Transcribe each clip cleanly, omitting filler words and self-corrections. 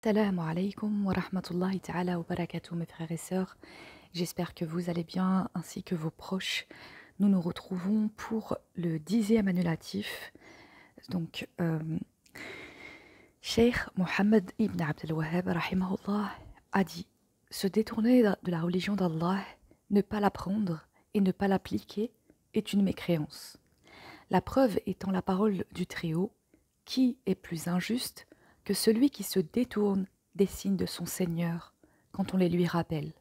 Salam alaikum wa rahmatullahi ta'ala wa barakatuh mes frères et sœurs. J'espère que vous allez bien ainsi que vos proches. Nous nous retrouvons pour le 10e annulatif. Donc, Cheikh Mohammed ibn Abdel Wahhab rahimahullah a dit: se détourner de la religion d'Allah, ne pas l'apprendre et ne pas l'appliquer est une mécréance. La preuve étant la parole du Très-Haut, qui est plus injuste que celui qui se détourne des signes de son Seigneur quand on les lui rappelle.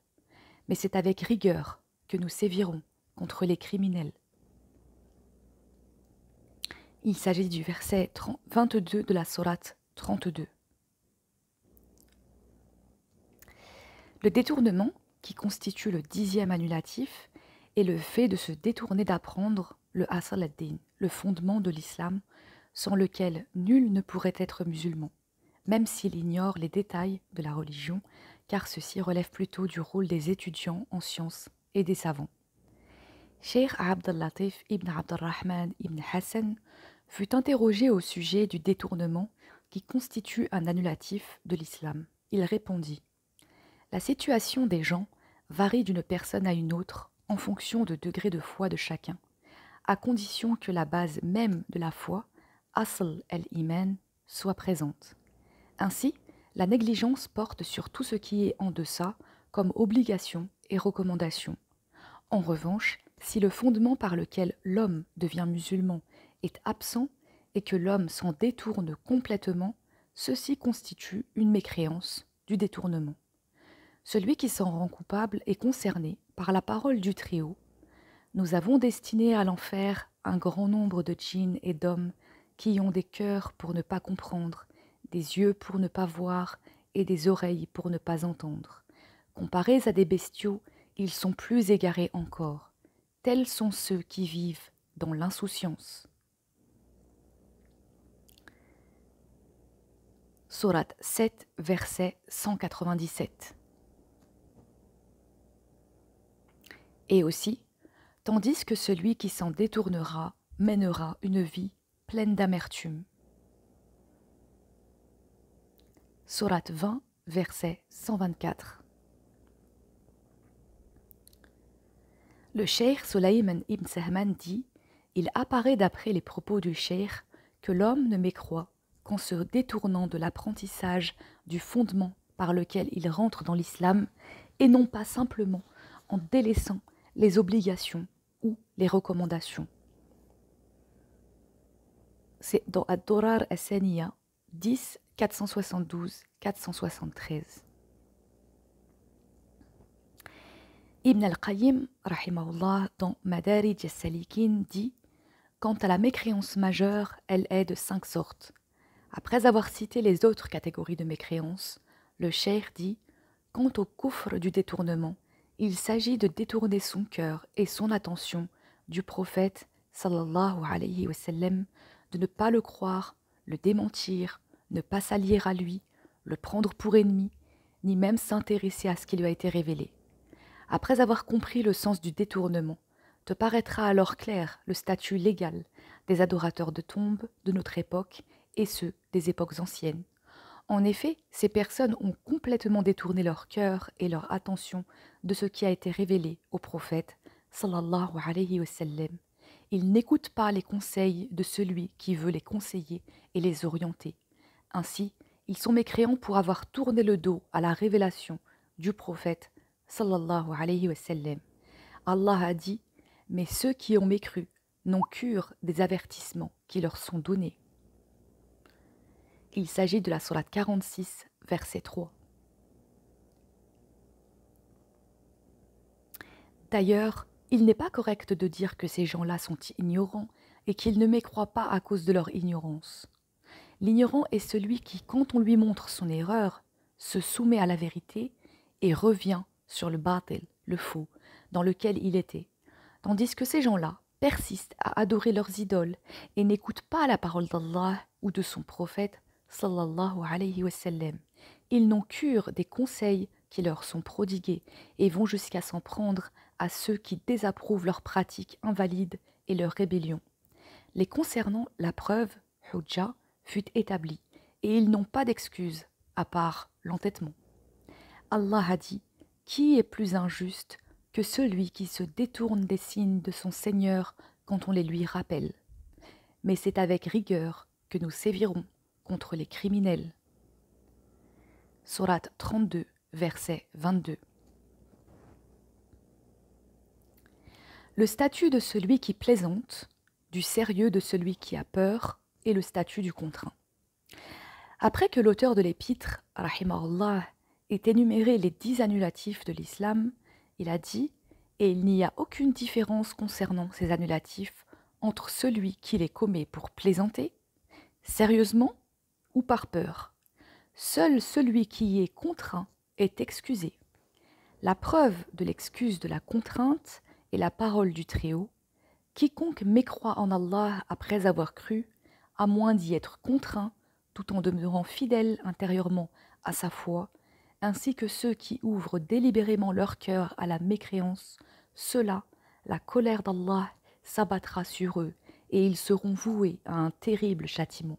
Mais c'est avec rigueur que nous sévirons contre les criminels. Il s'agit du verset 22 de la sourate 32. Le détournement, qui constitue le 10e annulatif, est le fait de se détourner d'apprendre le asal ad-din, le fondement de l'islam, sans lequel nul ne pourrait être musulman, même s'il ignore les détails de la religion, car ceci relève plutôt du rôle des étudiants en sciences et des savants. Cheikh Abdel Latif ibn Abdelrahman ibn Hassan fut interrogé au sujet du détournement qui constitue un annulatif de l'islam. Il répondit: la situation des gens varie d'une personne à une autre en fonction du degré de foi de chacun, à condition que la base même de la foi, asl al-iman, soit présente. Ainsi, la négligence porte sur tout ce qui est en deçà comme obligation et recommandation. En revanche, si le fondement par lequel l'homme devient musulman est absent et que l'homme s'en détourne complètement, ceci constitue une mécréance du détournement. Celui qui s'en rend coupable est concerné par la parole du Très-Haut. Nous avons destiné à l'enfer un grand nombre de djinns et d'hommes qui ont des cœurs pour ne pas comprendre, des yeux pour ne pas voir et des oreilles pour ne pas entendre. Comparés à des bestiaux, ils sont plus égarés encore. Tels sont ceux qui vivent dans l'insouciance. Sourate 7, verset 197. Et aussi, tandis que celui qui s'en détournera mènera une vie pleine d'amertume. Sourate 20, verset 124. Le cheikh Solayman ibn Sahman dit: il apparaît d'après les propos du cheikh que l'homme ne mécroit qu'en se détournant de l'apprentissage du fondement par lequel il rentre dans l'islam et non pas simplement en délaissant les obligations ou les recommandations. C'est dans Ad-Durar as-Saniya 10, 472, 473. Ibn al-Qayyim, rahimahullah, dans Madarij as-Salikin, dit: quant à la mécréance majeure, elle est de 5 sortes. Après avoir cité les autres catégories de mécréance, le cheikh dit: quant au koufr du détournement, il s'agit de détourner son cœur et son attention du prophète sallallahu alayhi wa sallam, de ne pas le croire, le démentir, ne pas s'allier à lui, le prendre pour ennemi, ni même s'intéresser à ce qui lui a été révélé. Après avoir compris le sens du détournement, te paraîtra alors clair le statut légal des adorateurs de tombes de notre époque et ceux des époques anciennes. En effet, ces personnes ont complètement détourné leur cœur et leur attention de ce qui a été révélé au prophète sallallahu alayhi wa sallam. Ils n'écoutent pas les conseils de celui qui veut les conseiller et les orienter. Ainsi, ils sont mécréants pour avoir tourné le dos à la révélation du prophète sallallahu alayhi wa sallam. Allah a dit: mais ceux qui ont mécru n'ont cure des avertissements qui leur sont donnés. Il s'agit de la sourate 46, verset 3. D'ailleurs, il n'est pas correct de dire que ces gens-là sont ignorants et qu'ils ne mécroient pas à cause de leur ignorance. L'ignorant est celui qui, quand on lui montre son erreur, se soumet à la vérité et revient sur le batil, le faux, dans lequel il était. Tandis que ces gens-là persistent à adorer leurs idoles et n'écoutent pas la parole d'Allah ou de son prophète sallallahu alayhi wa sallam. Ils n'ont cure des conseils qui leur sont prodigués et vont jusqu'à s'en prendre à ceux qui désapprouvent leurs pratiques invalides et leurs rébellions. Les concernant, la preuve, hujja, fut établie et ils n'ont pas d'excuse à part l'entêtement. Allah a dit « Qui est plus injuste que celui qui se détourne des signes de son Seigneur quand on les lui rappelle ? Mais c'est avec rigueur que nous sévirons contre les criminels. » Sourate 32, verset 22. Le statut de celui qui plaisante, du sérieux de celui qui a peur et le statut du contraint. Après que l'auteur de l'épître, rahimahullah, ait énuméré les 10 annulatifs de l'islam, il a dit « Et il n'y a aucune différence concernant ces annulatifs entre celui qui les commet pour plaisanter, sérieusement ou par peur. Seul celui qui y est contraint est excusé. La preuve de l'excuse de la contrainte est la parole du Très-Haut. Quiconque mécroit en Allah après avoir cru, à moins d'y être contraint, tout en demeurant fidèle intérieurement à sa foi, ainsi que ceux qui ouvrent délibérément leur cœur à la mécréance, ceux-là, la colère d'Allah s'abattra sur eux et ils seront voués à un terrible châtiment.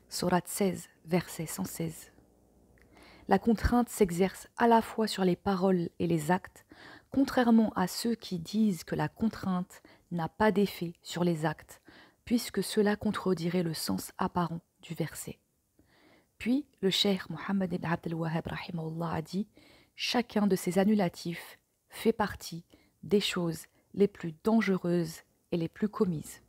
Sourate 16, verset 116. La contrainte s'exerce à la fois sur les paroles et les actes, contrairement à ceux qui disent que la contrainte n'a pas d'effet sur les actes, puisque cela contredirait le sens apparent du verset. Puis, le cheikh Mohammed ibn Abd al-Wahhab rahimahullah a dit « Chacun de ces annulatifs fait partie des choses les plus dangereuses et les plus commises. »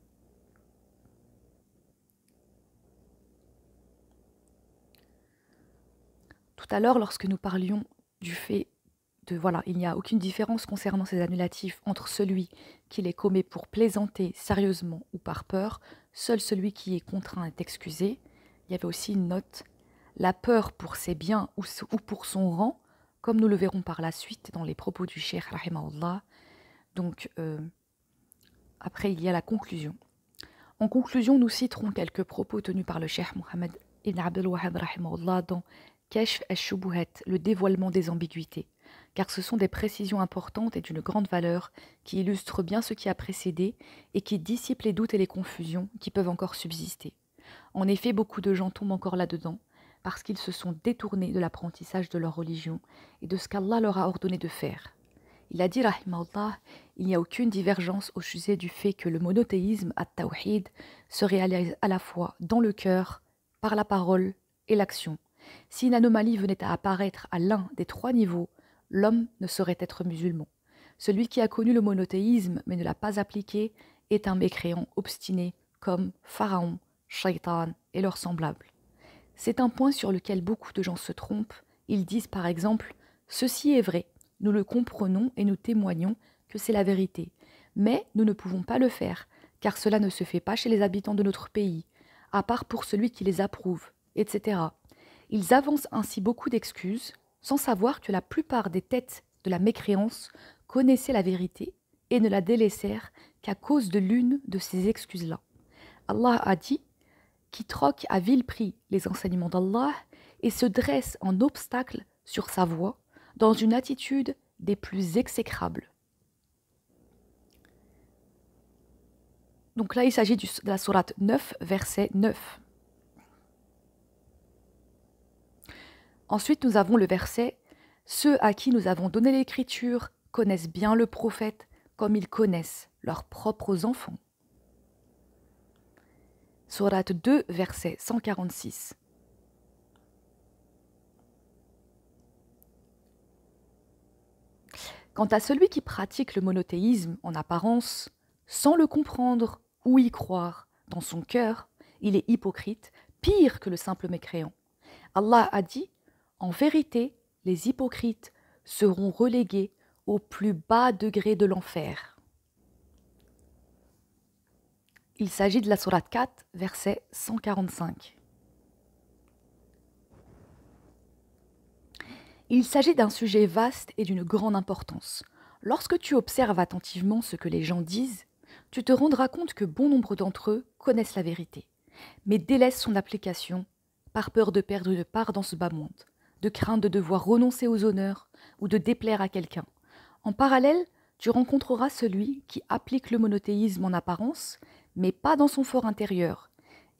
Tout à l'heure, lorsque nous parlions du fait de, il n'y a aucune différence concernant ces annulatifs entre celui qui les commet pour plaisanter sérieusement ou par peur, seul celui qui est contraint est excusé. Il y avait aussi une note, la peur pour ses biens ou pour son rang, comme nous le verrons par la suite dans les propos du cheikh rahimahullah. Donc, après, il y a la conclusion. En conclusion, nous citerons quelques propos tenus par le cheikh Mohammed ibn Abd al-Wahhab rahimahullah dans Kashf al-Shubuhat, le dévoilement des ambiguïtés, car ce sont des précisions importantes et d'une grande valeur qui illustrent bien ce qui a précédé et qui dissipent les doutes et les confusions qui peuvent encore subsister. En effet, beaucoup de gens tombent encore là-dedans parce qu'ils se sont détournés de l'apprentissage de leur religion et de ce qu'Allah leur a ordonné de faire. Il a dit, rahimahullah, il n'y a aucune divergence au sujet du fait que le monothéisme, at-tawhid, se réalise à la fois dans le cœur, par la parole et l'action. Si une anomalie venait à apparaître à l'un des 3 niveaux, l'homme ne saurait être musulman. Celui qui a connu le monothéisme mais ne l'a pas appliqué est un mécréant obstiné comme Pharaon, Shaitan et leurs semblables. C'est un point sur lequel beaucoup de gens se trompent. Ils disent par exemple « Ceci est vrai, nous le comprenons et nous témoignons que c'est la vérité, mais nous ne pouvons pas le faire, car cela ne se fait pas chez les habitants de notre pays, à part pour celui qui les approuve, etc. » Ils avancent ainsi beaucoup d'excuses, sans savoir que la plupart des têtes de la mécréance connaissaient la vérité et ne la délaissèrent qu'à cause de l'une de ces excuses-là. Allah a dit « Qui troque à vil prix les enseignements d'Allah et se dresse en obstacle sur sa voie, dans une attitude des plus exécrables. » Donc là, il s'agit de la sourate 9, verset 9. Ensuite, nous avons le verset « Ceux à qui nous avons donné l'écriture connaissent bien le prophète comme ils connaissent leurs propres enfants. » Sourate 2, verset 146. Quant à celui qui pratique le monothéisme en apparence, sans le comprendre ou y croire dans son cœur, il est hypocrite, pire que le simple mécréant. Allah a dit « En vérité, les hypocrites seront relégués au plus bas degré de l'enfer. » Il s'agit de la sourate 4, verset 145. Il s'agit d'un sujet vaste et d'une grande importance. Lorsque tu observes attentivement ce que les gens disent, tu te rendras compte que bon nombre d'entre eux connaissent la vérité, mais délaissent son application par peur de perdre une part dans ce bas monde, de crainte de devoir renoncer aux honneurs ou de déplaire à quelqu'un. En parallèle, tu rencontreras celui qui applique le monothéisme en apparence, mais pas dans son fort intérieur,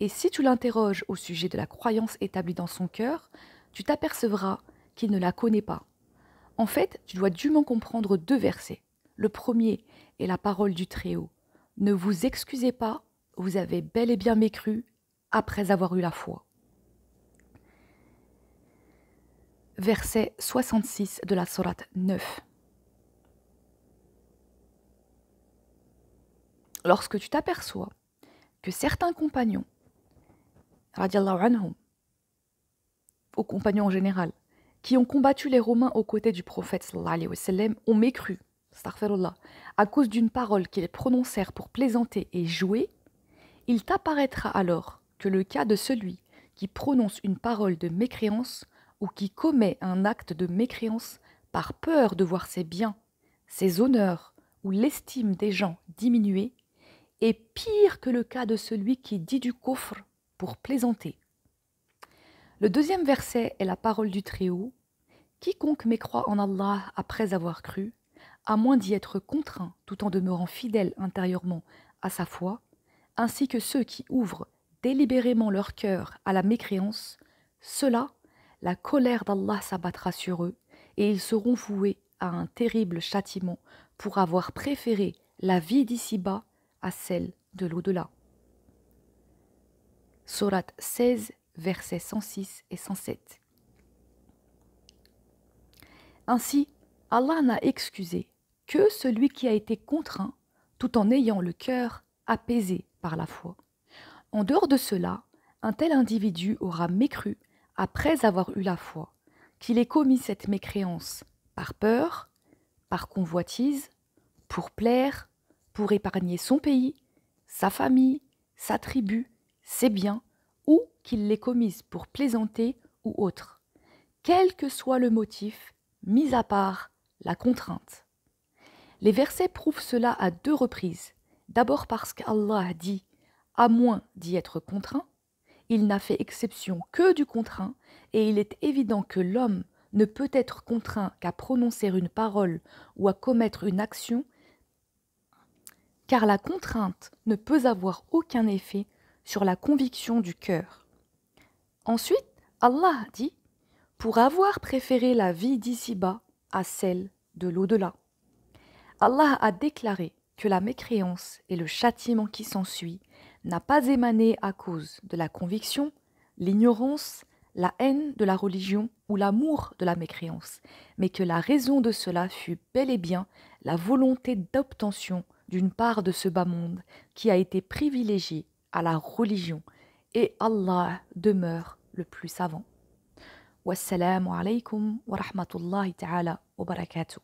Et si tu l'interroges au sujet de la croyance établie dans son cœur, tu t'apercevras qu'il ne la connaît pas. En fait, tu dois dûment comprendre 2 versets. Le premier est la parole du Très-Haut. Ne vous excusez pas, vous avez bel et bien mécru après avoir eu la foi. Verset 66 de la sourate 9. Lorsque tu t'aperçois que certains compagnons, radiallahu anhum, aux compagnons en général, qui ont combattu les Romains aux côtés du prophète sallallahu alayhi wa sallam, ont mécru, astaghfirullah, à cause d'une parole qu'ils prononcèrent pour plaisanter et jouer, il t'apparaîtra alors que le cas de celui qui prononce une parole de mécréance ou qui commet un acte de mécréance par peur de voir ses biens, ses honneurs ou l'estime des gens diminuer, est pire que le cas de celui qui dit du kufr pour plaisanter. Le deuxième verset est la parole du Très-Haut. Quiconque mécroit en Allah après avoir cru, à moins d'y être contraint tout en demeurant fidèle intérieurement à sa foi, ainsi que ceux qui ouvrent délibérément leur cœur à la mécréance, ceux-là, la colère d'Allah s'abattra sur eux et ils seront voués à un terrible châtiment pour avoir préféré la vie d'ici-bas à celle de l'au-delà. Sourate 16, versets 106 et 107. Ainsi, Allah n'a excusé que celui qui a été contraint tout en ayant le cœur apaisé par la foi. En dehors de cela, un tel individu aura mécru après avoir eu la foi, qu'il ait commis cette mécréance par peur, par convoitise, pour plaire, pour épargner son pays, sa famille, sa tribu, ses biens, ou qu'il l'ait commise pour plaisanter ou autre, quel que soit le motif, mis à part la contrainte. Les versets prouvent cela à 2 reprises. D'abord parce qu'Allah dit « à moins d'y être contraint », il n'a fait exception que du contraint, et il est évident que l'homme ne peut être contraint qu'à prononcer une parole ou à commettre une action, car la contrainte ne peut avoir aucun effet sur la conviction du cœur. Ensuite, Allah dit « pour avoir préféré la vie d'ici-bas à celle de l'au-delà ». Allah a déclaré que la mécréance et le châtiment qui s'ensuit n'a pas émané à cause de la conviction, l'ignorance, la haine de la religion ou l'amour de la mécréance, mais que la raison de cela fut bel et bien la volonté d'obtention d'une part de ce bas monde qui a été privilégiée à la religion, et Allah demeure le plus savant. Wassalamu alaykum wa rahmatullahi ta'ala wa barakatuh.